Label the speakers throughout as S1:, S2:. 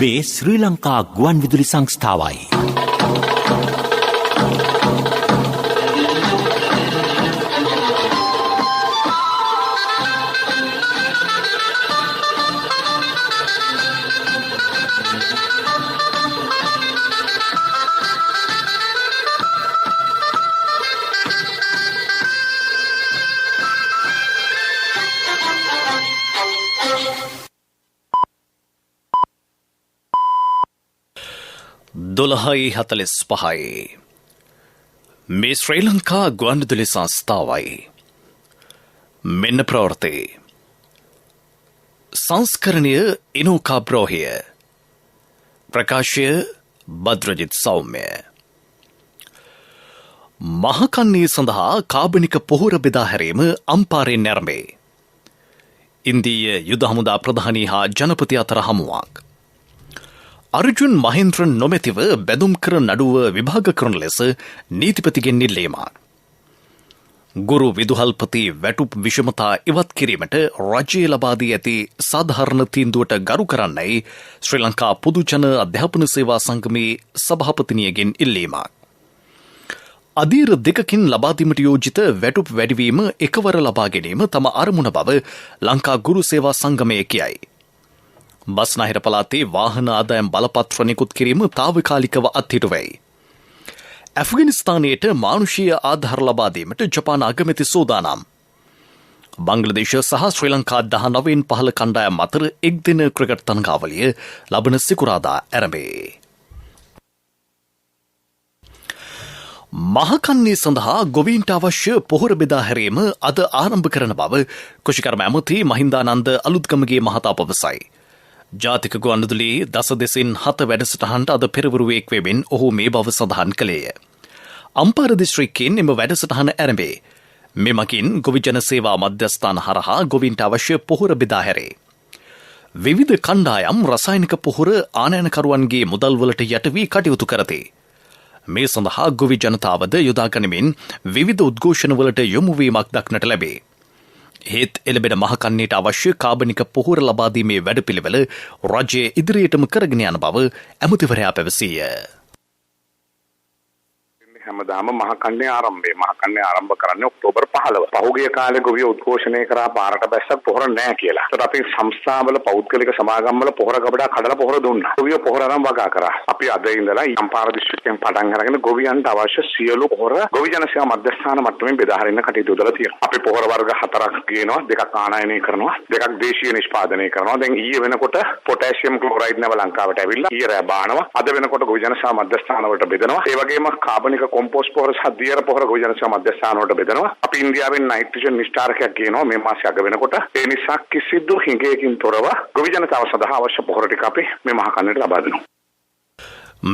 S1: මේ ශ්‍රී ලංකා ගුවන් විදුලි සංස්ථාවයි.
S2: දොළහයි 45 මේ ශ්‍රී ලංකා ගුවන්විදුලි සංස්ථාවයි. මෙන්න ප්‍රවෘත්ති සංස්කරණය ඉනෝකා බ්‍රෝහිය ප්‍රකාශය බද්‍රජිත් සෞම්‍ය. මහකන්නේ සඳහා කාබනික පොහොර බෙදා හැරීම අම්පාරයෙන් නැරඹේ. ඉන්දීය යුද හමුදා ප්‍රධානී හා ජනපති අතර හමුවක්. අර්ජුන් මහින්ද්‍රන් නොමැතිව බැදුම් කර නඩුව විභාග කරන ලෙස නීතිපතිගෙන් ඉල්ලීමක්. ගුරු විදුහල්පති වැටුප් විෂමතා ඉවත් කිරීමට රජය ලබා දී ඇති සාධාරණ තීන්දුවට ගරු කරන්නයි ශ්‍රී ලංකා පොදු ජන අධ්‍යාපන සේවා සංගමේ සභාපතිනියගෙන් ඉල්ලීමක්. අධීර දෙකකින් ලබා දීමට යෝජිත වැටුප් වැඩිවීම එකවර ලබා ගැනීම තම අරමුණ බව ලංකා ගුරු සේවා සංගමය කියයි. බස්නාහිර පළාතේ වාහන ආදායම් බලපත්‍ර නිකුත් කිරීම තාවකාලිකව අත්හිටුවයි. ඇෆ්ගනිස්තානයට මානුෂීය ආධාර ලබා දීමට ජපාන අගමැති සූදානම්. බංග්ලාදේශ සහ ශ්‍රී ලංකා 19න් පහළ කණ්ඩායම් අතර එක් දින ක්‍රිකට් තරඟාවලිය ලබන සිකුරාදා ආරම්භේ. මහකන්නේ සඳහා ගොවීන්ට අවශ්‍ය පොහොර බෙදා හැරීම අද ආරම්භ කරන බව කෘෂිකර්ම ඇමති මහින්දානන්ද අලුත්ගමගේ මහතා පවසයි. ජාතික ගුවන්විදුලි දස දෙසින් 7 වැඩසටහනට අද පෙරවරුවේ එක්වෙමින් ඔහු මේ බව සඳහන් කළේය. අම්පාර දිස්ත්‍රික්කයෙන් එම වැඩසටහන ආරම්භේ. මෙමගින් ගොවි ජන සේවා මධ්‍යස්ථාන හරහා ගොවීන්ට අවශ්‍ය පොහොර බෙදා හැරේ. විවිධ කණ්ඩායම් රසායනික පොහොර ආනයනකරුවන්ගේ මුදල්වලට යට වී කටයුතු කරති. මේ සඳහා ගොවි ජනතාවද යොදා ගනිමින් විවිධ උද්ඝෝෂණවලට යොමු වීමක් දක්නට ලැබේ. හේත් එළබෙන මහකන්නේට අවශ්‍ය කාබනික පොහොර ලබා දීමේ වැඩපිළිවෙල රජය ඉදිරියටම කරගෙන යන බව ඇමතිවරයා පැවසීය.
S3: හැමදාම මහකන්නේ ආරම්භ කරන්නේ ඔක්තෝබර් 15. පහුගිය කාලේ ගොවිය උද්ඝෝෂණය කරා පාරට බැස්සක් පොහොර නැහැ කියලා. ඒත් අපි සංස්ථාවල පෞද්ගලික සමාගම්වල පොහොර කබඩා කඩලා පොහොර දුන්නා. ගොවිය පොහොර අරන් වගා කරා. අපි අද ඉඳලා අම්පාර දිස්ත්‍රික්කයෙන් පටන් අරගෙන ගොවියන්ට අවශ්‍ය සියලු පොහොර ගොවි ජන සේවා මධ්‍යස්ථාන මට්ටමින් බෙදා හරින්න කටයුතු යොදලා තියෙනවා. අපි පොහොර වර්ග 4ක් ගේනවා, 2ක් ආනයනය කරනවා, 2ක් දේශීය නිෂ්පාදනය කරනවා. දැන් ඊයේ වෙනකොට පොටෑසියම් ක්ලෝරයිඩ් නැව ලංකාවට ඇවිල්ලා ඊයේ රෑ බානවා. අද වෙනකොට ගොවි ජන සේවා මධ්‍යස්ථාන වලට බෙදනවා. ඒ වගේම කාබනික කොම්පෝස්ට් පොහොර සහ දියර පොහොර ගොවි ජන සේවා මධ්‍යස්ථාන වලට බෙදනවා. අපි ඉන්දියාවෙන් නයිට්‍රජන් නිෂ්ඨාරකයක් ගේනවා මේ මාසේ අග වෙනකොට. ඒ නිසා කිසිදු හිඟයකින් තොරව ගොවි ජනතාව සඳහා අවශ්‍ය පොහොර ටික අපි මේ මහ කන්නට ලබා දෙනවා.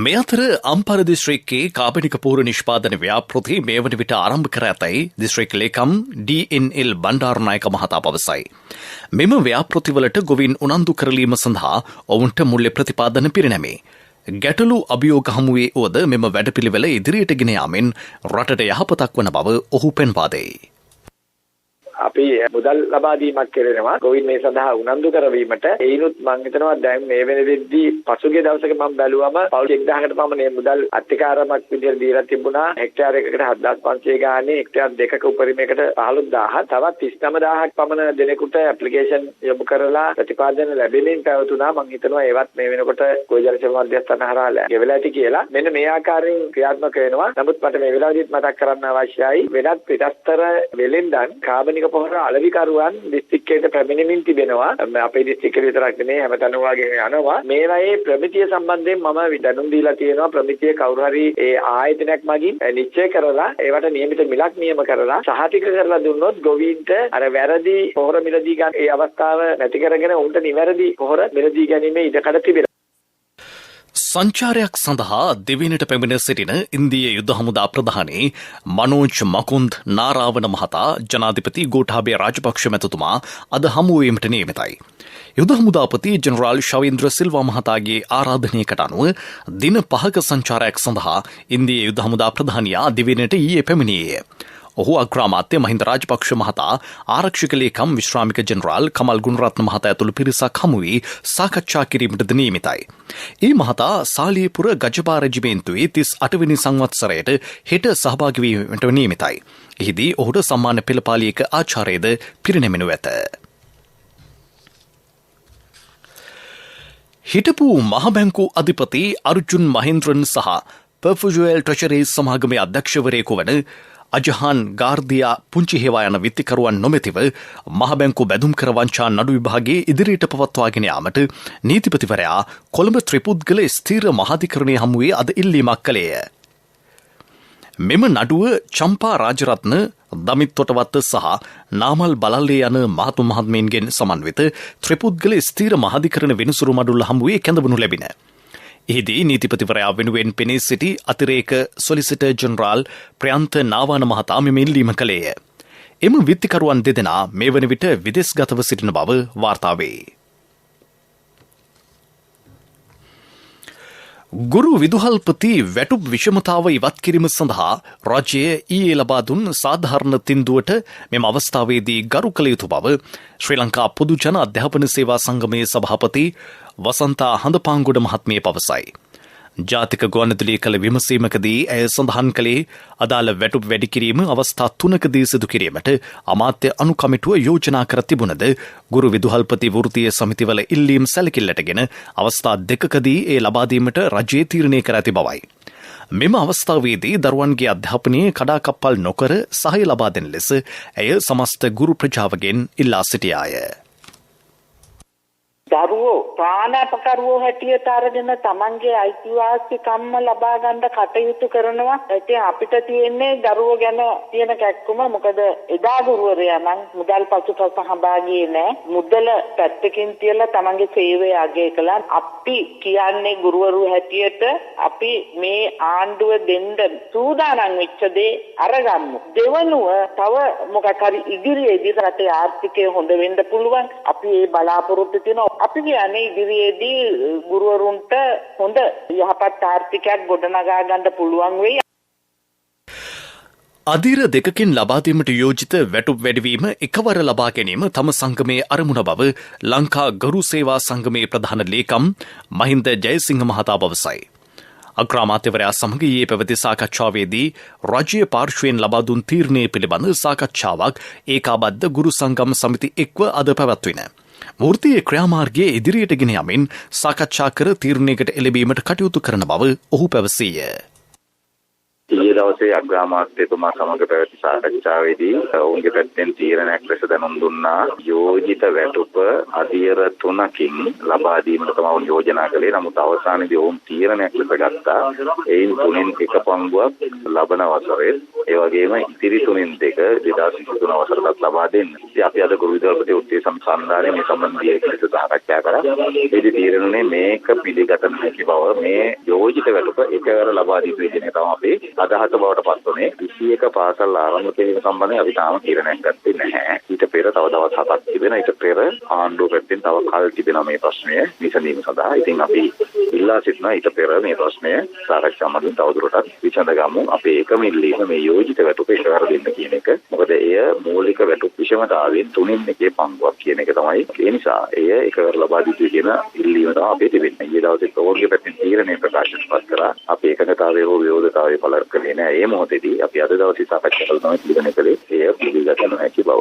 S2: මේ අතර අම්පාර දිස්ත්‍රික්කයේ කාබනික පොහොර නිෂ්පාදන ව්‍යාපෘති මේ වන විට ආරම්භ කර ඇතැයි දිස්ත්‍රික් ලේකම් DNL බණ්ඩාරනායක මහතා පවසයි. මෙම ව්‍යාපෘතිවලට ගොවින් උනන්දු කරලීම සඳහා ඔවුන්ට මුල්‍ය ප්‍රතිපාදන පිරිනැමේ. ගැටලු අභියෝග හමුවේ වුවද මෙම වැඩපිළිවෙල ඉදිරියට ගෙන යාමෙන් රටට යහපතක් වන බව ඔහු පෙන්වා දෙයි.
S4: අපි මුදල් ලබා දීමක් කරනවා ගොවින් මේ සඳහා උනන්දු කරවීමට. ඒිනුත් මම හිතනවා දැන් මේ වෙනදෙද්දී පසුගිය දවසක මම බැලුවම පවුල් 1000කට පමණ මේ මුදල් අත්තිකාරමක් විදිහට දීලා තිබුණා. හෙක්ටාර එකකට 7500 ගානේ හෙක්ටාර දෙකක උපරිමයකට 15000 තවත් 39000ක් පමණ දෙනෙකුට ඇප්ලිකේෂන් යොමු කරලා ප්‍රතිපාදන ලැබෙමින් පැවතුණා. මම හිතනවා ඒවත් මේ වෙනකොට ගොවි ජන සේවා මධ්‍යස්ථාන හරහා ගෙවලා ඇති කියලා. මෙන්න මේ ආකාරයෙන් ක්‍රියාත්මක වෙනවා. නමුත් මට මේ වෙලාවේදීත් මතක් කරන්න අවශ්‍යයි වෙනත් පිටස්තර වෙලෙන්දන් කාබනික පොහොර අලවිකරුවන් දිස්ත්‍රික්කයට පැමිණෙමින් තිබෙනවා. අපේ දිස්ත්‍රික්කේ විතරක් නෙමෙයි හැමතැනම වගේ යනවා. මේවායේ ප්‍රමිතිය සම්බන්ධයෙන් මම දැනුම් දීලා තියෙනවා. ප්‍රමිතිය කවුරු හරි ඒ ආයතනයක් මගින් නිශ්චය කරලා ඒවට නියමිත මිලක් නියම කරලා සහතික කරලා දුන්නොත් ගොවීන්ට අර වැරදි පොහොර මිලදී ගන්න ඒ අවස්ථාව නැති කරගෙන උන්ට නිවැරදි පොහොර මිලදී ගැනීමේ ඉඩකඩ තිබෙනවා.
S2: සංචාරයක් සඳහා දෙවෙනිට පැමිණ සිටින ඉන්දීය යුද හමුදා ප්‍රධානී මනෝජ් මකුන්ද් නාරාවන මහතා ජනාධිපති ගෝඨාභය රාජපක්ෂ මැතිතුමා අද හමුවීමට නියමිතයි. යුද හමුදාපති ජෙනරාල් ශවීන්ද්‍ර සිල්වා මහතාගේ ආරාධනයකට අනුව දින 5ක සංචාරයක් සඳහා ඉන්දීය යුද හමුදා ප්‍රධානියා දෙවෙනිට ඊයේ පැමිණියේය. ඔහු අග්‍රාමාත්‍ය මහින්ද රාජපක්ෂ මහතා ආරක්ෂක ලේකම් විශ්‍රාමික ජෙනරාල් කමල් ගුණරත්න මහතා ඇතුළු පිරිසක් හමු වී සාකච්ඡා කිරීමටද නියමිතයි. ඒ මහතා සාලියපුර ගජපා රෙජිමේන්තුවේ 38 වෙනි සංවත්සරයට හෙට සහභාගී වීමට නියමිතයි. එහිදී ඔහුට සම්මාන පෙළපාලියක ආචාර්යද පිරිනැමෙනු ඇත. හිටපු මහ බැංකු අධිපති අර්ජුන් මහේන්ද්‍රන් සහ පර්ෆුජුවල් ට්‍රෙෂරි සමාගමේ අධ්‍යක්ෂවරයෙකු වන අජහාන් ගාර්දියා පුංචි හේවා යන විත්තිකරුවන් නොමැතිව මහ බැංකු බැදුම් කර වංචා නඩු විභාගයේ ඉදිරියට පවත්වාගෙන යාමට නීතිපතිවරයා කොළඹ ත්‍රිපුද්ගල ස්ථීර මහාධිකරණය හමුවේ අද ඉල්ලීමක් කළේය. මෙම නඩුව චම්පා රාජරත්න දමිත් තොටවත්ත සහ නාමල් බලල්ලේ යන මහතු මහත්මයන්ගෙන් සමන්විත ත්‍රිපුද්ගල ස්ථීර මහාධිකරණ වෙනසුරු මඩුල්ල හමුවේ කැඳවනු ලැබින. එහිදී නීතිපතිවරයා වෙනුවෙන් පෙනී සිටි අතිරේක සොලිසිටර් ජෙනරාල් ප්‍රයන්ත නාවාන මහතා මෙම ඉල්ලීම කළේය. එම විත්තිකරුවන් දෙදෙනා මේ වන විට විදෙස්ගතව සිටින බව වාර්තා වේ. ගුරු විදුහල්පති වැටුප් විෂමතාව ඉවත් කිරීම සඳහා රාජ්‍යය ඊයේ ලබා දුන් සාධාරණ තින්දුවට මෙම අවස්ථාවේදී ගරු කළ යුතු බව ශ්‍රී ලංකා පොදු ජන අධ්‍යාපන සේවා සංගමයේ සභාපති වසන්තා හඳපාංගොඩ මහත්මිය පවසයි. ජාතික ගුවන්විදුලිය කළ විමසීමකදී ඇය සඳහන් කළේ අදාළ වැටුප් වැඩි කිරීම අවස්ථා 3කදී සිදු කිරීමට අමාත්‍ය අනුකමිටුව යෝජනා කර තිබුණද ගුරු විදුහල්පති වෘත්තීය සමිතිවල ඉල්ලීම් සැලකිල්ලටගෙන අවස්ථා 2කදී ඒ ලබා දීමට රජය තීරණය කර ඇති බවයි. මෙම අවස්ථාවේදී දරුවන්ගේ අධ්‍යාපනයේ කඩාකප්පල් නොකර සහාය ලබා දෙන ලෙස ඇය සමස්ත ගුරු ප්‍රජාවගෙන් ඉල්ලා සිටියාය.
S5: දරුවෝ ප්‍රාණාපකරුවෝ හැටියට අරගෙන තමන්ගේ අයිතිවාසිකම් ලබා ගන්න කටයුතු කරනවා. ඉතින් අපිට තියෙන්නේ දරුවෝ ගැන තියෙන කැක්කුම. මොකද එදා ගුරුවරයා නම් මුදල් පසුපස හඹාගියේ නැහැ. මුදල පැත්තකින් තියලා තමන්ගේ සේවය අගය කළා. අපි කියන්නේ ගුරුවරු හැටියට අපි මේ ආණ්ඩුව දෙන්න සූදානම් වෙච්ච දේ අරගමු. දෙවනුව තව මොකක් හරි ඉදිරියේදී රටේ ආර්ථිකය හොඳ වෙන්න පුළුවන්. අපි ඒ බලාපොරොත්තු තියෙනවා. අපි කියන්නේ ඉදිරියේදී ගුරුවරුන්ට හොඳ යහපත් ආර්ථිකයක් ගොඩනගා ගන්න පුළුවන් වෙයි.
S2: අධීර දෙකකින් ලබා දීමට යෝජිත වැටුප් වැඩිවීම එකවර ලබා ගැනීම තම සංගමයේ අරමුණ බව ලංකා ගරු සේවා සංගමයේ ප්‍රධාන ලේකම් මහින්ද ජයසිංහ මහතා පවසයි. අග්‍රාමාත්‍යවරයා සමග ඊයේ පැවති සාකච්ඡාවේදී රාජ්‍ය පාර්ශ්වයෙන් ලබා දුන් තීරණය පිළිබඳ සාකච්ඡාවක් ඒකාබද්ධ ගුරු සංගම් සමිති එක්ව අද පැවැත්වින. වෘත්තීය ක්‍රියාමාර්ගයේ ඉදිරියට ගෙන යමින් සාකච්ඡා කර තීරණයකට එළඹීමට කටයුතු කරන බව ඔහු පැවසීය.
S6: ඊයේ දවසේ අග්‍රාමාත්‍යතුමා සමග පැවති සාකච්ඡාවේදී ඔවුන්ගේ පැත්තෙන් තීරණයක් ලෙස දැනුම් දුන්නා යෝජිත වැටුප අධීර 3කින් ලබා දීමට තමයි යෝජනා කළේ. නමුත් අවසානයේදී ඔවුන් තීරණයක් ලෙස ගත්තා එයින් 3න් 1 පංගුවක් ලබන වසරේ ඒ වගේම ඉතිරි 3න් 2 2023 වසරට ලබා දෙන්න. ඉතින් අපි අද ගුරු විදුහල්පති වෘත්තීය සම්සන්දානයේ මේ සම්බන්ධයෙන් ලෙස සාකච්ඡා කරා. ඒදී තීරණේ මේක පිළිගත නොහැකි බව මේ යෝජිත වැටුප එකවර ලබා දීපු කියන එක තමයි අපි අදහස බවට පත් වුණේ. 21 පාසල් ආරම්භ කිරීම සම්බන්ධයෙන් අපි තාම තීරණයක් ගත්තේ නැහැ. ඊට පෙර තව දවස් 7ක් තිබෙනවා. ඊට පෙර ආණ්ඩුව පැත්තෙන් තව කල් තිබෙනවා මේ ප්‍රශ්නය විසඳීම සඳහා. ඉතින් අපි ඉල්ලා සිටිනවා ඊට පෙර මේ ප්‍රශ්නය සාකච්ඡා මගින් තවදුරටත් විසඳගමු. අපේ එකම ඉල්ලීම මේ යෝජිත වැටුප එකවර දෙන්න කියන එක. මොකද එය මූලික වැටුප් විෂමතාවයෙන් 3න් 1 පංගුවක් කියන එක තමයි. ඒ නිසා එය එකවර ලබා දී කියන ඉල්ලීම තමයි අපේ තිබෙන්නේ. ඊයේ දවසේ කෝර්ගේ පැත්තෙන් තීරණය ප්‍රකාශිතපත් කරා. අපි එකඟතාවයේ හෝ විරෝධතාවයේ පළ කරේ නැහැ. ඒ මොහොතේදී අපි අද දවසේ සාකච්ඡා කරනවා පිළිගන්නේ කලේ එය පිළිගත නොහැකි බව.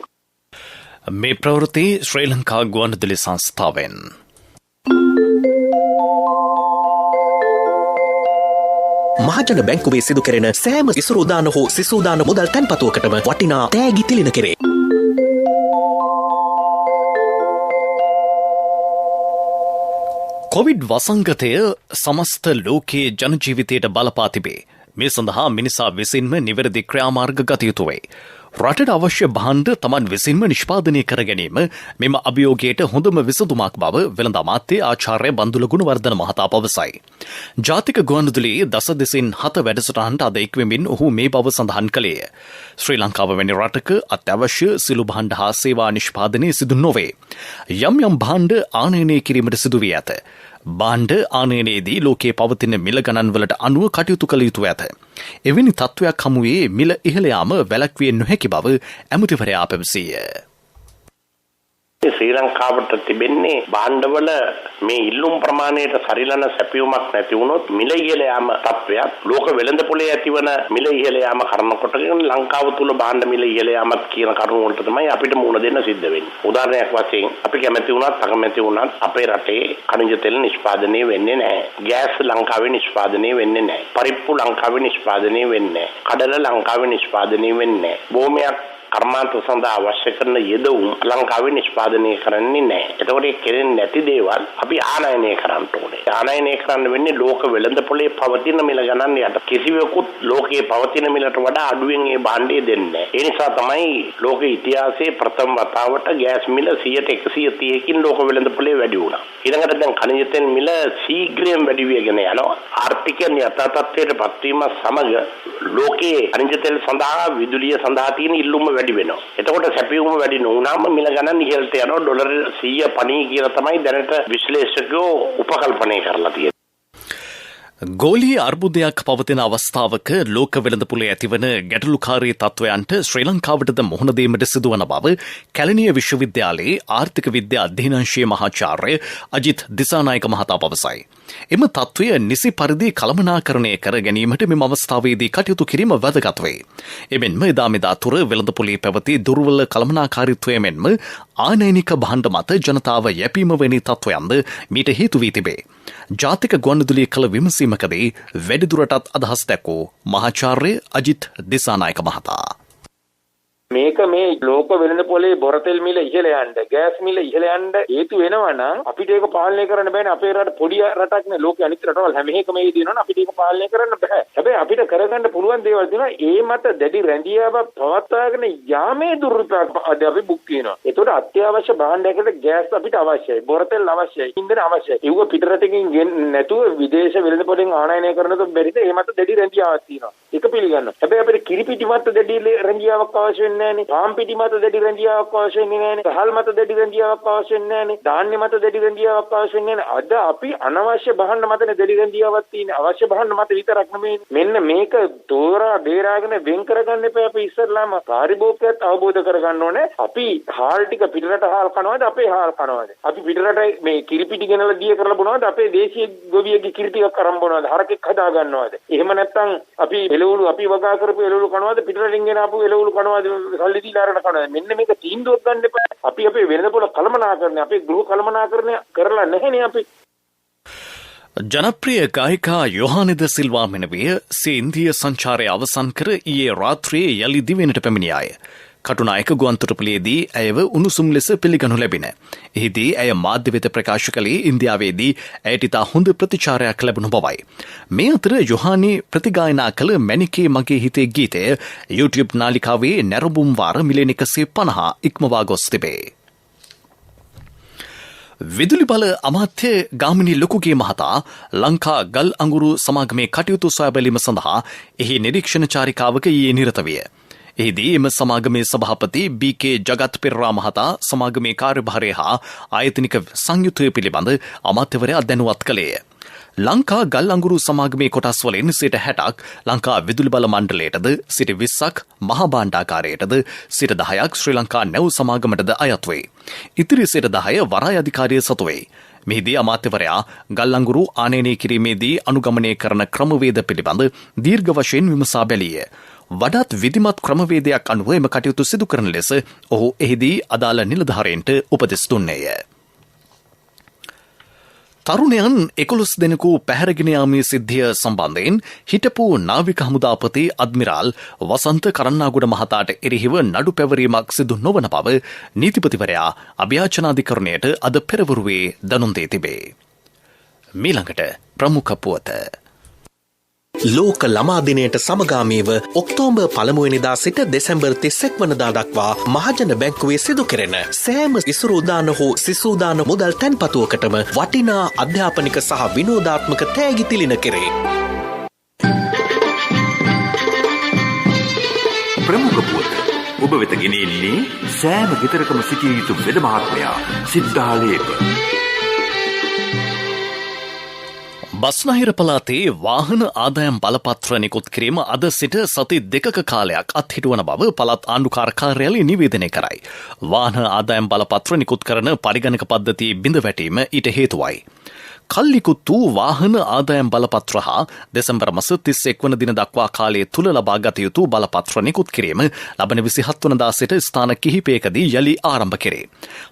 S2: මේ ප්‍රවෘත්ති ශ්‍රී ලංකා ගුවන්විදුලි සංස්ථාවෙන්.
S7: මහජන බැංකුවේ සිදු කෙරෙන සෑම ඉසුරුදාන හෝ සිසුදාන මුදල් තැන්පතුවකටම වටිනා තෑගි තිලින කෙරේ.
S2: කොවිඩ් වසංගතය සමස්ත ලෝකයේ ජනජීවිතයට බලපා තිබේ. මේ සඳහා මිනිසා විසින්ම නිවැරදි ක්‍රියාමාර්ග ගත යුතු වේ. රටට අවශ්‍ය භාණ්ඩ තමන් විසින්ම නිෂ්පාදනය කර ගැනීම මෙම අභියෝගයට හොඳම විසඳුමක් බව වෙළඳ අමාත්‍ය ආචාර්ය බන්දුල ගුණවර්ධන මහතා පවසයි. ජාතික ගුවන්විදුලියේ 10/7 වැඩසටහනට අද එක්වෙමින් ඔහු මේ බව සඳහන් කළේය. ශ්‍රී ලංකාව වැනි රටක අත්‍යවශ්‍ය සිළු භාණ්ඩ හා සේවා නිෂ්පාදනය සිදු නොවේ. යම් භාණ්ඩ ආනයනය කිරීමට සිදු වී ඇත. බාණ්ඩ ආනයනයේදී ලෝකයේ පවතින මිල ගණන්වලට අනුව කටයුතු කළ යුතු ඇත. එවැනි තත්ත්වයක් හමුවේ මිල ඉහළ යාම වැළැක්විය නොහැකි බව ඇමතිවරයා පැවසීය.
S8: ශ්‍රී ලංකාවට තිබෙන්නේ භාණ්ඩවල මේ ඉල්ලුම් ප්‍රමාණයට සරිලන සැපයුමක් නැති වුණොත් මිල ඉහළ යාම තත්වයක් ලෝක වෙළඳපොලේ ඇතිවන මිල ඉහළ යාම කාරණා කොටගෙන ලංකාව තුල භාණ්ඩ මිල ඉහළ යාමත් කියන කරුණ වලට තමයි අපිට මුහුණ දෙන්න සිද්ධ වෙන්නේ. උදාහරණයක් වශයෙන් අපි කැමති වුණත් අකමැති වුණත් අපේ රටේ khනිජ තෙල් නිෂ්පාදනය වෙන්නේ නැහැ. ගෑස් ලංකාවේ නිෂ්පාදනය වෙන්නේ නැහැ. පරිප්පු ලංකාවේ නිෂ්පාදනය වෙන්නේ නැහැ. කඩල ලංකාවේ නිෂ්පාදනය වෙන්නේ නැහැ. භූමියක් කර්මාන්ත සඳහා අවශ්‍ය කරන යෙදවුම් ලංකාවේ නිෂ්පාදනය කරන්නේ නැහැ. එතකොට ඒ කෙරෙන්නේ නැති දේවල් අපි ආනයනය කරන්න ඕනේ. ආනයනය කරන්න වෙන්නේ ලෝක වෙළඳපොලේ පවතින මිල ගණන් යට. කිසිවෙකුත් ලෝකයේ පවතින මිලට වඩා අඩුවෙන් ඒ භාණ්ඩය දෙන්නේ නැහැ. ඒ නිසා තමයි ලෝක ඉතිහාසයේ ප්‍රථම වතාවට ගෑස් මිල 100%කින් ලෝක වෙළඳපොලේ වැඩි වුණා. ඊළඟට දැන් khනිජ තෙල් මිල ශීඝ්‍රයෙන් වැඩි වෙගෙන යනවා. ආර්ථික යථාර්ථයට පත්වීම සමග ලෝකයේ khනිජ තෙල් සඳහා විදුලිය සඳහා තියෙන ඉල්ලුම වැඩි වෙනවා. එතකොට සැපයුම වැඩි නොවුනම මිල ගණන් ඉහළට යනවා. ඩොලර් 100 පණී කියලා තමයි දැනට විශ්ලේෂකයෝ උපකල්පනය කරලා තියෙන්නේ.
S2: ගෝලීය අර්බුදයක් පවතින අවස්ථාවක ලෝක වෙළඳපොලේ ඇතිවන ගැටලුකාරී තත්ත්වයන්ට ශ්‍රී ලංකාවටද මුහුණ දීමට සිදුවන බව කැලණිය විශ්වවිද්‍යාලයේ ආර්ථික විද්‍යා අධ්‍යනාංශයේ මහාචාර්ය අජිත් දිසානායක මහතා පවසයි. එම තත්ත්වය නිසි පරිදි කළමනාකරණය කර ගැනීමට මෙම අවස්ථාවේදී කටයුතු කිරීම වැදගත් වේ. එමෙන්ම එදා මෙදා තුර වෙළඳපොලේ පැවති දුර්වල කළමනාකාරීත්වය මෙන්ම ආනයනික භාණ්ඩ මත ජනතාව යැපීම වැනි තත්ත්වයන්ද මීට හේතු වී තිබේ. ජාතික ගුවන්විදුලිය කළ විමසීමකදී වැඩිදුරටත් අදහස් දැක්වූ මහාචාර්ය අජිත් දිසානායක මහතා.
S4: මේක මේ ලෝක වෙළඳපොලේ බොරතෙල් මිල ඉහළ යන්න, ගෑස් මිල ඉහළ යන්න හේතු වෙනවා නම් අපිට ඒක පාලනය කරන්න බෑනේ. අපේ රට පොඩි රටක් නේ. ලෝකෙ අනිත් රටවල් හැම එකම මේ දිනවනේ අපිට ඒක පාලනය කරන්න බෑ. හැබැයි අපිට කරගන්න පුළුවන් දේවල් තියෙනවා. ඒ මත දැඩි රැඳියාවක් පවත්වාගෙන යාමේ දුර්විපාක අද අපි භුක්ති වෙනවා. ඒතකොට අත්‍යවශ්‍ය භාණ්ඩයකට ගෑස් අපිට අවශ්‍යයි. බොරතෙල් අවශ්‍යයි. ඉන්ධන අවශ්‍යයි. ඒව පිට රටකින් නැතුව විදේශ වෙළඳපොලෙන් ආනයනය කරනකොට බැරිද? ඒ මත දැඩි රැඳියාවක් තියෙනවා. ඒක පිළිගන්නවා. හැබැයි අපිට කිරිපිටි මත දැඩි රැඳියාවක් අවශ්‍ය වෙන්නේ නැහැ නේ. පාම් පිටි මත දැඩි රැඳියාවක් අවශ්‍ය වෙන්නේ නැහැ නේ. පහල් මත දැඩි රැඳියාවක් අවශ්‍ය වෙන්නේ නැහැ නේ. ධාන්‍ය මත දැඩි රැඳියාවක් අවශ්‍ය වෙන්නේ නැහැ. අද අපි අනවශ්‍ය භාණ්ඩ මතනේ දැඩි රැඳියාවක් තියෙන්නේ. අවශ්‍ය භාණ්ඩ මත විතරක් නෙමෙයි. මෙන්න මේක තෝරා බේරාගෙන වෙන් කරගන්න එපා. අපි ඉස්සරලාම පාරිභෝගිකයත් අවබෝධ කරගන්න ඕනේ. අපි හාල් ටික පිටරට හාල් කනවාද? අපේ හාල් කනවාද? අපි පිටරට මේ කිරිපිටි ගෙනලා දිය කරලා බොනවාද? අපේ දේශීය ගොවියෙක්ගේ කිරි ටිකක් අරන් බොනවාද? හරකෙක් හදා ගන්නවාද? එහෙම නැත්නම් අපි එළවලු අපි වගා කරපු එළවලු කනවාද? පිටරටින් ගෙන ආපු එළවලු කනවාද? සල්ලි දීලා අරන කනවාද? මෙන්න මේක තීන්දුවක් ගන්න එපා. අපි අපේ වෙළඳපොළ කළමනාකරණය, අපේ ගෘහ කළමනාකරණය කරලා නැහැනේ අපි.
S2: ජනප්‍රිය ගායිකා යොහානිද සිල්වා මෙනවිය ඉන්දිය සංචාරය අවසන් කර ඊයේ රාත්‍රියේ යළි දිවෙනට පැමිණියාය. කටුනායක ගුවන්තොටුපළේදී ඇයව උණුසුම් ලෙස පිළිගනු ලැබින. එහිදී ඇය මාධ්‍ය වෙත ප්‍රකාශ කළේ ඉන්දියාවේදී ඇයට ඉතා හොඳ ප්‍රතිචාරයක් ලැබුණු බවයි. මේ අතර යොහානි ප්‍රතිගායනා කළ මැණිකේ මගේ හිතේ ගීතය YouTube නාලිකාවේ නැරඹුම් වාර මිලියන 150 ඉක්මවා ගොස් තිබේ. විදුලි බල අමාත්‍ය ගාමිණී ලොකුගේ මහතා ලංකා ගල් අඟුරු සමාගමේ කටයුතු සොයා බැලීම සඳහා එහි නිරීක්ෂණ චාරිකාවක ඊයේ නිරත විය. එහිදී එම සමාගමේ සභාපති බී.කේ. ජගත් පෙරේරා මහතා සමාගමේ කාර්යභාරය හා ආයතනික සංයුතය පිළිබඳ අමාත්‍යවරයා දැනුවත් කළේය. ලංකා ගල් අඟුරු සමාගමේ කොටස් වලින් 60% ලංකා විදුලි බල මණ්ඩලයටද 20% මහා භාණ්ඩාගාරයටද 10% ශ්‍රී ලංකා නැව් සමාගමටද අයත් වේ. ඉතිරි 10% වරාය අධිකාරිය සතු වේ. මෙහිදී අමාත්‍යවරයා ගල් අඟුරු ආනයනය කිරීමේදී අනුගමනය කරන ක්‍රමවේද පිළිබඳ දීර්ඝ වශයෙන් විමසා බැලීය. වඩාත් විධිමත් ක්‍රමවේදයක් අනුව එම කටයුතු සිදු කරන ලෙස ඔහු එහිදී අදාළ නිලධාරීන්ට උපදෙස් දුන්නේය. තරුණයන් 11 දෙනෙකු පැහැරගෙන යාමේ සිද්ධිය සම්බන්ධයෙන් හිටපු නාවික හමුදාපති අද්මිරාල් වසන්ත කරන්නාගොඩ මහතාට එරෙහිව නඩු පැවරීමක් සිදු නොවන බව නීතිපතිවරයා අභියාචනාධිකරණයට අද පෙරවරුවේ දැනුම් දී තිබේ. මීළඟට ප්‍රමුඛ පුවත.
S7: ලෝක ළමා දිනයට සමගාමීව ඔක්තෝබර් 1 වෙනිදා සිට දෙසැම්බර් 31 වනදා දක්වා මහජන බැංකුවේ සිදු කෙරෙන සෑම ඉසුරුදාන හෝ සිසුදාන මුදල් තැන්පතුවකටම වටිනා අධ්‍යාපනික සහ විනෝදාත්මක තෑගි තිලින කෙරේ.
S1: ප්‍රමුඛ පුවත ඔබ වෙත ගෙනෙන්නේ සෑම ගෙදරකම සිටිය යුතු වෙද මහත්මයා සිද්ධාලේප.
S2: බස්නාහිර පළාතේ වාහන ආදායම් බලපත්‍ර නිකුත් කිරීම අද සිට සති 2ක කාලයක් අත්හිටුවන බව පළාත් ආණ්ඩුකාර කාර්යාලය නිවේදනය කරයි. වාහන ආදායම් බලපත්‍ර නිකුත් කරන පරිගණක පද්ධතියේ බිඳ වැටීම ඊට හේතුවයි. කල්ලිකුත් වූ වාහන ආදායම් බලපත්‍ර හා දෙසැම්බර් මාස 31 වන දින දක්වා කාලය තුල ලබා ගත යුතු බලපත්‍ර නිකුත් කිරීම ලබන 27 වනදා සිට ස්ථාන කිහිපයකදී යලි ආරම්භ කෙරේ.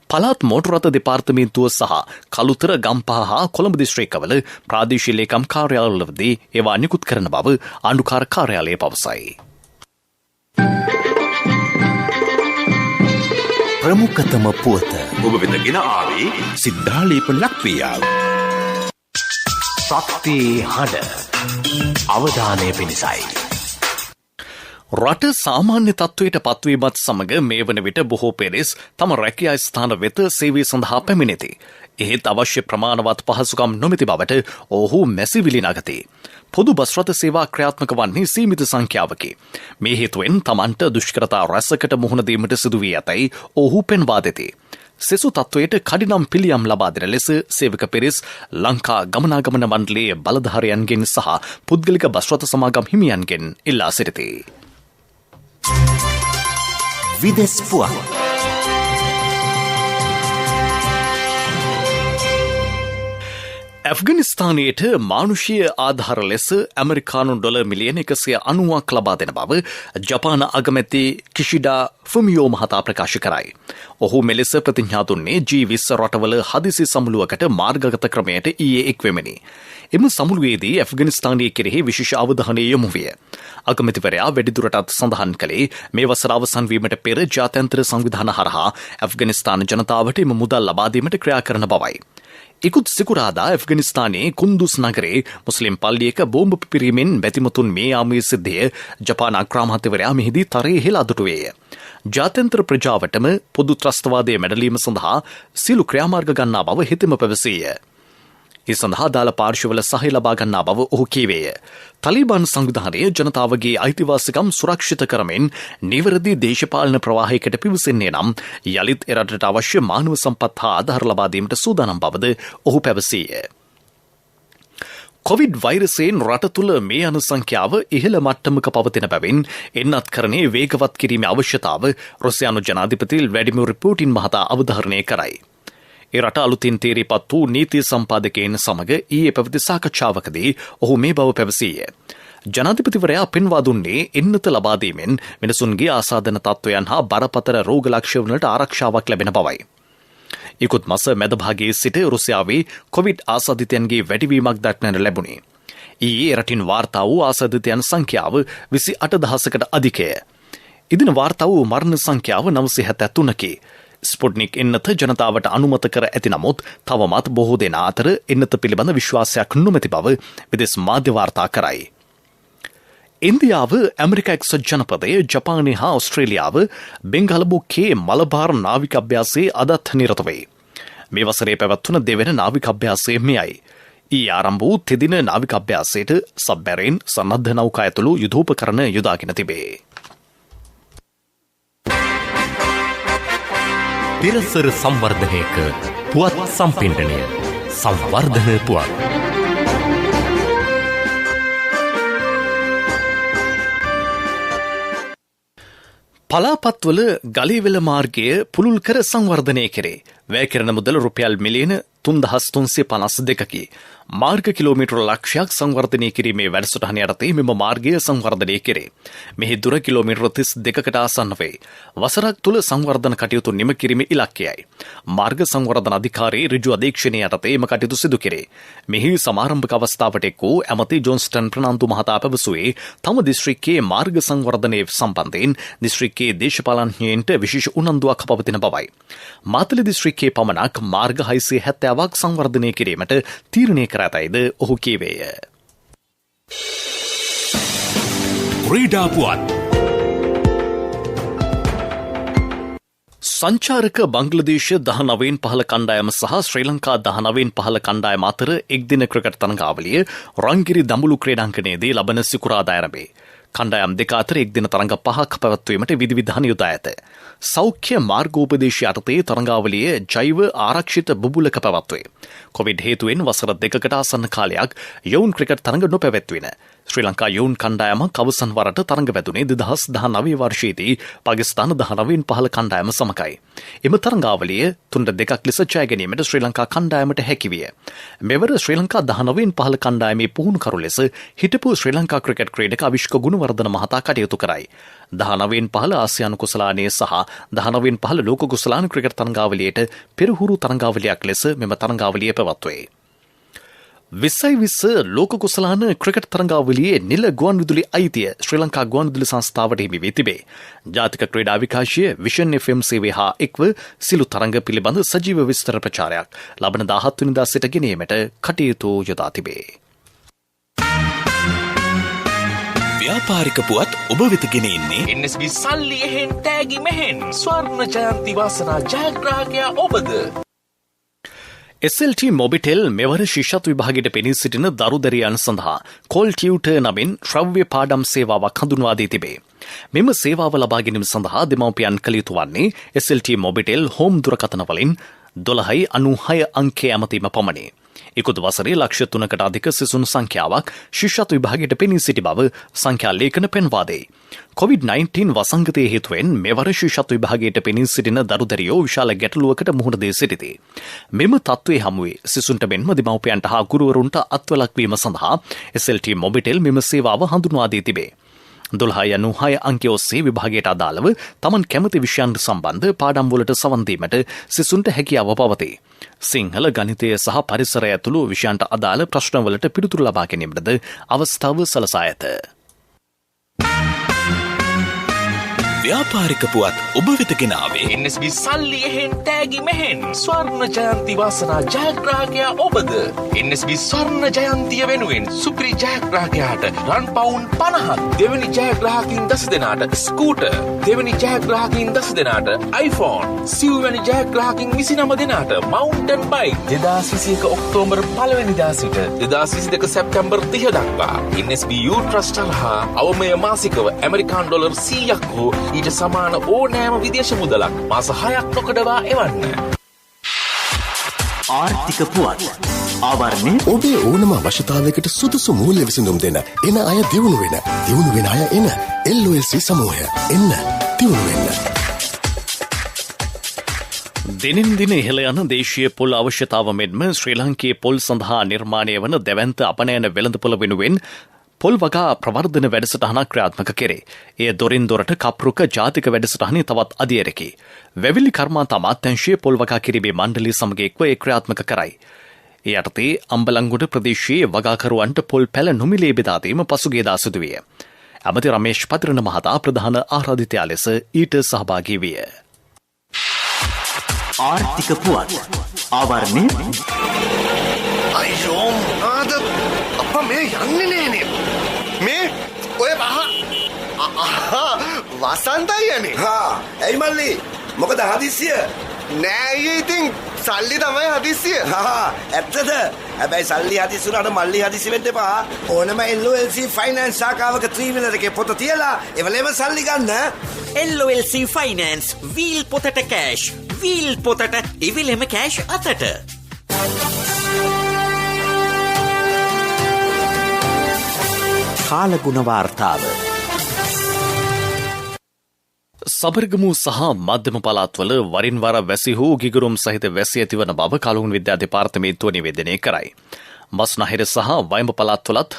S2: පළාත් මෝටර රථ දෙපාර්තමේන්තුව සහ කළුතර ගම්පහ හා කොළඹ දිස්ත්‍රික්කවල ප්‍රාදේශීය ලේකම් කාර්යාලවලදී ඒවා නිකුත් කරන බව ආණ්ඩුකාර කාර්යාලය පවසයි.
S1: ප්‍රමුඛතම පුවත ඔබ වෙත ගෙන ආවේ සිද්ධාලේප ලක්වියාව.
S7: ශක්ති හඬ අවධානය පිණිසයි.
S2: රට සාමාන්‍ය තත්ත්වයට පත්වීමත් සමග මේ වන විට බොහෝ පෙරෙස් තම රැකියා ස්ථාන වෙත සේවය සඳහා පැමිණෙති. එහෙත් අවශ්‍ය ප්‍රමාණවත් පහසුකම් නොමැති බවට ඔහු මැසිවිලි නගති. පොදු බස් රථ සේවා ක්‍රියාත්මක වන්නේ සීමිත සංඛ්‍යාවකි. මේ හේතුවෙන් තමන්ට දුෂ්කරතා රැසකට මුහුණ දීමට සිදු වී ඇතැයි ඔහු පෙන්වා දෙති. සෙසු තත්ත්වයට කඩිනම් පිළියම් ලබා දෙන ලෙස සේවක පිරිස් ලංකා ගමනාගමන මණ්ඩලයේ බලධාරියන්ගෙන් සහ පුද්ගලික බස් රථ සමාගම් හිමියන්ගෙන් ඉල්ලා සිටිති.
S1: විදෙස් පුවත්
S2: ඇෆ්ගනිස්තානයට මානුෂීය ආධාර ලෙස ඇමරිකානු ඩොලර් මිලියන 190ක් ලබා දෙන බව ජපාන අගමැති කිෂිඩා ෆුමියෝ මහතා ප්‍රකාශ කරයි. ඔහු මෙලෙස ප්‍රතිඥා දුන්නේ G20 රටවල හදිසි සමුළුවකට මාර්ගගත ක්‍රමයට ඊයේ එක්වෙමිනි. එම සමුළුවේදී ඇෆ්ගනිස්තානයේ කෙරෙහි විශේෂ අවධානය යොමු විය. අගමැතිවරයා වැඩිදුරටත් සඳහන් කළේ මේ වසර අවසන් වීමට පෙර ජාත්‍යන්තර සංවිධාන හරහා ඇෆ්ගනිස්තාන ජනතාවට එම මුදල් ලබා දීමට ක්‍රියා කරන බවයි. ඉකුත් සිකුරාදා ඇෆ්ගනිස්තානයේ කුන්දුස් නගරේ මුස්ලිම් පල්ලියක බෝම්බ පිපිරීමෙන් බැතිමතුන් මේ යාමේ සිද්ධිය ජපාන අග්‍රාමාත්‍යවරයා මෙහිදී තරයේ හෙලා දුටුවේය. ජාත්‍යන්තර ප්‍රජාවටම පොදු ත්‍රස්තවාදයේ මැඩලීම සඳහා සියලු ක්‍රියාමාර්ග ගන්නා බව හිතෙම පැවසීය. ඒ සඳහා දාල පාර්ශවල සහය ලබා ගන්නා බව ඔහු කීවේය. තලිබාන් සංවිධානය ජනතාවගේ අයිතිවාසිකම් සුරක්ෂිත කරමින් නිවැරදි දේශපාලන ප්‍රවාහයකට පිවිසෙන්නේ නම් යළිත් එරටට අවශ්‍ය මානව සම්පත් හා ආධාර ලබා දීමට සූදානම් බවද ඔහු පැවසීය. කොවිඩ් වෛරසයෙන් රට තුළ මේ අනු සංඛ්‍යාව ඉහළ මට්ටමක පවතින බැවින් එන්නත්කරණයේ වේගවත් කිරීමේ අවශ්‍යතාව රුසියානු ජනාධිපති ව්ලාඩිමිර් පුටින් මහතා අවධාරණය කරයි. ඒ රට අලුතින් තීරීපත් වූ නීති සම්පාදකයන් සමග ඊයේ පැවති සාකච්ඡාවකදී ඔහු මේ බව පැවසීය. ජනාධිපතිවරයා පෙන්වා දුන්නේ එන්නත ලබා දීමෙන් මිනිසුන්ගේ ආසාදන තත්ත්වයන් හා බරපතල රෝග ලක්ෂණවලට ආරක්ෂාවක් ලැබෙන බවයි. ඉකුත් මාස මැද භාගයේ සිට රුසියාවේ කොවිඩ් ආසාදිතයන්ගේ වැඩිවීමක් දක්නට ලැබුණේ. ඊයේ රටින් වාර්තා වූ ආසාදිතයන් සංඛ්‍යාව 28,000කට අධිකය. ඉදින වාර්තා වූ මරණ සංඛ්‍යාව 973කි. ස්පුට්නික් එන්නත ජනතාවට අනුමත කර ඇති නමුත් තවමත් බොහෝ දෙනා අතර එන්නත පිළිබඳ විශ්වාසයක් නොමැති බව විදෙස් මාධ්‍ය වාර්තා කරයි. ඉන්දියාව ඇමරිකා එක්සත් ජනපදය ජපානය හා ඔස්ට්‍රේලියාව බෙන්ගලබුක්කේ මලබාර් නාවික අභ්‍යාසයේ අදත් නිරත වේ. මේ වසරේ පැවැත්වුණ දෙවන නාවික අභ්‍යාසය මෙයයි. ඊ ආරම්භ වූ තෙදින නාවික අභ්‍යාසයට සබ්මැරීන් සන්නද්ධ නෞකා ඇතුළු යුධෝපකරණ යොදාගෙන තිබේ.
S7: පිරසර සංවර්ධනයක පුවත් සම්පින්ඩනය සංවර්ධන පුවත්.
S2: පලාපත්වල ගලේවෙල මාර්ගය පුළුල් කර සංවර්ධනය කෙරේ. වැය කරන මුදල රුපියල් මිලියන 3,352කි. මාර්ග කිලෝමීටර ලක්ෂයක් සංවර්ධනය කිරීමේ වැඩසටහන යටතේ මෙම මාර්ගය සංවර්ධනය කෙරේ. මෙහි දුර කිලෝමීටර 32කට ආසන්න වේ. වසරක් තුල සංවර්ධන කටයුතු නිම කිරීමේ ඉලක්කයයි. මාර්ග සංවර්ධන අධිකාරී ඍජු අධීක්ෂණය යටතේ එම කටයුතු සිදු කෙරේ. මෙහි සමාරම්භක අවස්ථාවට එක් වූ ඇමති ජොන්ස්ටන් ප්‍රනාන්දු මහතා පැවසුවේ තම දිස්ත්‍රික්කයේ මාර්ග සංවර්ධනය සම්බන්ධයෙන් දිස්ත්‍රික්කයේ දේශපාලනඥයින්ට විශේෂ උනන්දුවක් පවතින බවයි. මාතල දිස්ත්‍රික්කයේ පමණක් මාර්ග 670ක් සංවර්ධනය කිරීමට තීරණය කර ඇතයිද ඔහු කීවේය.
S1: ක්‍රීඩා පුවත්
S2: සංචාරක බංග්ලදේශ 19න් පහළ කණ්ඩායම සහ ශ්‍රී ලංකා 19න් පහළ කණ්ඩායම අතර එක්දින ක්‍රිකට් තරඟාවලිය රංගිරි දඹුලු ක්‍රීඩාංගණයේදී ලබන සිකුරාදා ආරම්භේ. කණ්ඩායම් දෙක අතර එක් දින තරඟ 5ක් පැවැත්වීමට විධිවිධාන යොදා ඇත. සෞඛ්‍ය මාර්ගෝපදේශය යටතේ තරඟාවලියේ ජෛව ආරක්ෂිත බුබුලක පැවැත්වේ. කොවිඩ් හේතුවෙන් වසර 2කට ආසන්න කාලයක් යොවුන් ක්‍රිකට් තරඟ නොපැවැත්වින ශ්‍රී ලංකා යොවුන් කණ්ඩායමක් අවසන් වරට තරඟ වැදුනේ 2019 වර්ෂයේදී පාකිස්තාන 19න් පහළ කණ්ඩායම සමගයි. එම තරඟාවලිය 3-2ක් ලෙස ජය ගැනීමට ශ්‍රී ලංකා කණ්ඩායමට හැකි විය. මෙවර ශ්‍රී ලංකා 19න් පහළ කණ්ඩායමේ පුහුණුකරු ලෙස හිටපු ශ්‍රී ලංකා ක්‍රිකට් ක්‍රීඩක අවිෂ්ක ගුණවර්ධන මහතා කටයුතු කරයි. 19න් පහළ ආසියානු කුසලානයේ සහ 19න් පහළ ලෝක කුසලාන ක්‍රිකට් තරඟාවලියට පෙරහුරු තරඟාවලියක් ලෙස මෙම තරඟාවලිය පැවැත්වේ. 2020 ලෝක කුසලාන ක්‍රිකට් තරඟාවලියේ නිල ගුවන්විදුලි අයිතිය ශ්‍රී ලංකා ගුවන්විදුලි සංස්ථාවට හිමි වී තිබේ. ජාතික ක්‍රීඩා විකාශය විෂන් FM සේවය හා එක්ව සිළු තරඟ පිළිබඳ සජීව විස්තර ප්‍රචාරයක් ලබන 17 වෙනිදා සිට ගෙනීමට කටයුතු යොදා තිබේ.
S1: ව්‍යාපාරික පුවත් ඔබ වෙත ගෙන එන්නේ
S9: NSB සල්ලි එහෙන් තෑගි මෙහෙන් ස්වර්ණ ජයන්ති වාසනා ජයග්‍රාහකයා ඔබද.
S2: SLT මොබිටෙල් මෙවර ශිෂ්‍යත්ව විභාගයට පෙනී සිටින දරුදරියන් සඳහා කෝල් ටියුටර් නමින් ශ්‍රව්‍ය පාඩම් සේවාවක් හඳුන්වා දී තිබේ. මෙම සේවාව ලබා ගැනීම සඳහා දෙමව්පියන් කළ යුතු වන්නේ SLT මොබිටෙල් හෝම් දුරකථන වලින් 1296 අංකය ඇමතීම පමණි. ඉකුත් වසරේ ලක්ෂ 3කට අධික සිසුන් සංඛ්‍යාවක් ශිෂ්‍යත්ව විභාගයට පෙනී සිටි බව සංඛ්‍යා ලේඛන පෙන්වා දෙයි. COVID-19 වසංගතයේ හේතුවෙන් මෙවර ශිෂ්‍යත්ව විභාගයට පෙනී සිටින දරුදරියෝ විශාල ගැටලුවකට මුහුණ දී සිටිති. මෙම තත්ත්වයේ හමුවේ සිසුන්ට මෙන්ම දෙමව්පියන්ට හා ගුරුවරුන්ට අත්වලක් වීම සඳහා SLT මොබිටෙල් මෙම සේවාව හඳුන්වා දී තිබේ. 1296 අංකය ඔස්සේ විභාගයට අදාළව තමන් කැමති විෂයන් සම්බන්ධ පාඩම් වලට සවන් දීමට සිසුන්ට හැකියාව පවතී. සිංහල ගණිතය සහ පරිසරය ඇතුළු විෂයන්ට අදාළ ප්‍රශ්නවලට පිළිතුරු ලබා ගැනීමටද අවස්ථාව සලසා ඇත.
S1: ව්‍යාපාරික පුවත් ඔබ වෙත ගෙන ආවේ
S9: NSB සල්ලි එහෙන් තෑගි මෙහෙන් ස්වර්ණ ජයන්ති වාසනා ජයග්‍රාහකයා ඔබද. NSB ස්වර්ණ ජයන්තිය වෙනුවෙන් සුපිරි ජයග්‍රාහකයාට රන් පවුන් 50ක්, දෙවැනි ජයග්‍රාහකින් 10 දෙනාට ස්කූටර්, දෙවැනි ජයග්‍රාහකින් 10 දෙනාට iPhone, සිව්වැනි ජයග්‍රාහකින් 29 දෙනාට මවුන්ටන් බයික් 2021 ඔක්තෝබර් 1 වෙනිදා සිට 2022 සැප්තැම්බර් 30 දක්වා NSB Youth Trust හා අවමය මාසිකව ඇමරිකානු ඩොලර් 100ක් හෝ ඊට සමාන ඕනෑම විදේශ මුදලක් මාස 6ක් නොකඩවා එවන්න.
S1: ආර්ථික පුවත් ආවරණය
S10: ඔබේ ඕනම අවශ්‍යතාවයකට සුදුසු මූල්‍ය විසඳුම් දෙන එන අය දියුණු වෙන අය එන LOLC සමූහය එන්න දියුණු වෙන්න.
S2: දිනින් දින ඉහළ යන දේශීය පොල් අවශ්‍යතාව මෙන්ම ශ්‍රී ලංකයේ පොල් සඳහා නිර්මාණය වන දැවැන්ත අපනයන වෙළඳපොළ වෙනුවෙන් පොල් වගා ප්‍රවර්ධන වැඩසටහනක් ක්‍රියාත්මක කෙරේ. එය දොරින් දොරට කප්රුක ජාතික වැඩසටහනේ තවත් අදියරකි. වැවිලි කර්මාන්ත අමාත්‍යංශයේ පොල් වගා කිරීමේ මණ්ඩලය සමග එක්ව එය ක්‍රියාත්මක කරයි. ඒ යටතේ අම්බලන්ගොඩ ප්‍රදේශයේ වගාකරුවන්ට පොල් පැල නොමිලේ බෙදා දීම පසුගියදා සිදුවිය. ඇමති රමේෂ් පතිරණ මහතා ප්‍රධාන ආරාධිතයා ලෙස ඊට සහභාගී විය.
S1: ආර්ථික පුවත් ආවරණය
S10: අයියෝ ආද අප්පා මේ යන්නේ නෑනේ. මේ ඔය වසන්තයි යන්නේ.
S11: ඇයි මල්ලි මොකද හදිස්සිය?
S10: නෑ ඉතින් සල්ලි තමයි හදිස්සිය.
S11: ඇත්තද? හැබැයි සල්ලි හදිස්සි උනාට මල්ලි හදිස්සි වෙන්න එපා. ඕනම LOLC ෆයිනෑන්ස් ශාඛාවක ත්‍රිවිලර් එකේ පොත තියලා එවලේම සල්ලි ගන්න.
S12: LOLC ෆයිනෑන්ස් වීල් පොතට කෑෂ්, වීල් පොතට ඉවිලෙම කෑෂ් අතට.
S1: කාලගුණ වාර්තාව
S2: සබරගමු සහ මධ්‍යම පළාත්වල වරින් වර වැසි හෝ ගිගුරුම් සහිත වැසි ඇතිවන බව කලුන් විද්‍යා දෙපාර්තමේන්තුව නිවේදනය කරයි. මස්නහිර සහ වයඹ පළාත්වලත්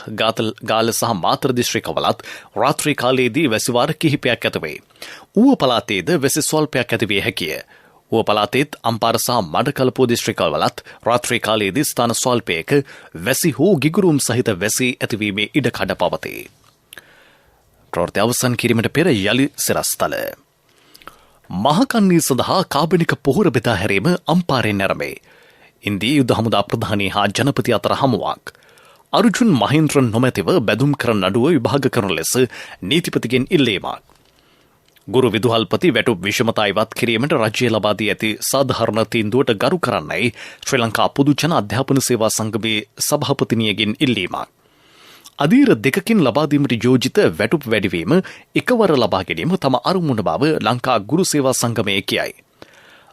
S2: ගාල්ල සහ මාතර දිස්ත්‍රික්කවලත් රාත්‍රී කාලයේදී වැසිවාර කිහිපයක් ඇතිවේ. ඌව පළාතේද වැසි ස්වල්පයක් ඇතිවිය හැකිය. ඌව පළාතේත් අම්පාර සහ මඩකලපුව දිස්ත්‍රික්කවලත් රාත්‍රී කාලයේදී ස්ථාන ස්වල්පයක වැසි හෝ ගිගුරුම් සහිත වැසි ඇතිවීමේ ඉඩකඩ පවතී. ප්‍රවෘත්ති අවසන් කිරීමට පෙර යලි සිරස්තල. මහකන්නී සඳහා කාබනික පොහොර බෙදා හැරීම අම්පාරයෙන් නැරඹේ. ඉන්දී යුද හමුදා ප්‍රධානී හා ජනපති අතර හමුවක්. අර්ජුන් මහේන්ද්‍රන් නොමැතිව බැදුම් කරන නඩුව විභාග කරන ලෙස නීතිපතිගෙන් ඉල්ලීමක්. ගුරු විදුහල්පති වැටුප් විෂමතා ඉවත් කිරීමට රජය ලබා දී ඇති සාධාරණ තීන්දුවට ගරු කරන්නයි ශ්‍රී ලංකා පොදු ජන අධ්‍යාපන සේවා සංගමේ සභාපතිනියගෙන් ඉල්ලීමක්. අධීර දෙකකින් ලබාදීමට යෝජිත වැටුප් වැඩිවීම එකවර ලබා ගැනීම තම අරමුණ බව ලංකා ගුරු සේවා සංගමය කියයි.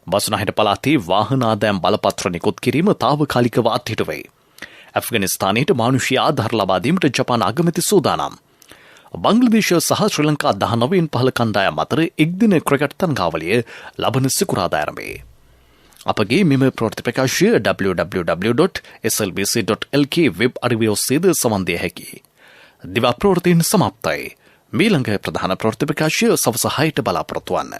S2: බස්නාහිර පළාතේ වාහන ආදායම් බලපත්‍ර නිකුත් කිරීම తాවකාලිකව අත්හිටුවේ. ඇෆ්ගනිස්තානයට මානුෂීය ආධාර ලබා දීමට ජපාන අගමැති සූදානම්. බංග්ලාදේශ සහ ශ්‍රී ලංකා 19 පහළ කණ්ඩායම් අතර එක්දින ක්‍රිකට් තරගාවලිය ලබන සිකුරාදා ආරම්භයි. අපගේ මෙම ප්‍රවෘත්ති ප්‍රකාශය www.slbc.lk වෙබ් අඩවිය ඔස්සේද සමන් දිය හැකියි. දිවා ප්‍රවෘත්තීන් සමාප්තයි. මීළඟ ප්‍රධාන ප්‍රවෘත්ති ප්‍රකාශය සවස 6ට බලාපොරොත්තු වන්න.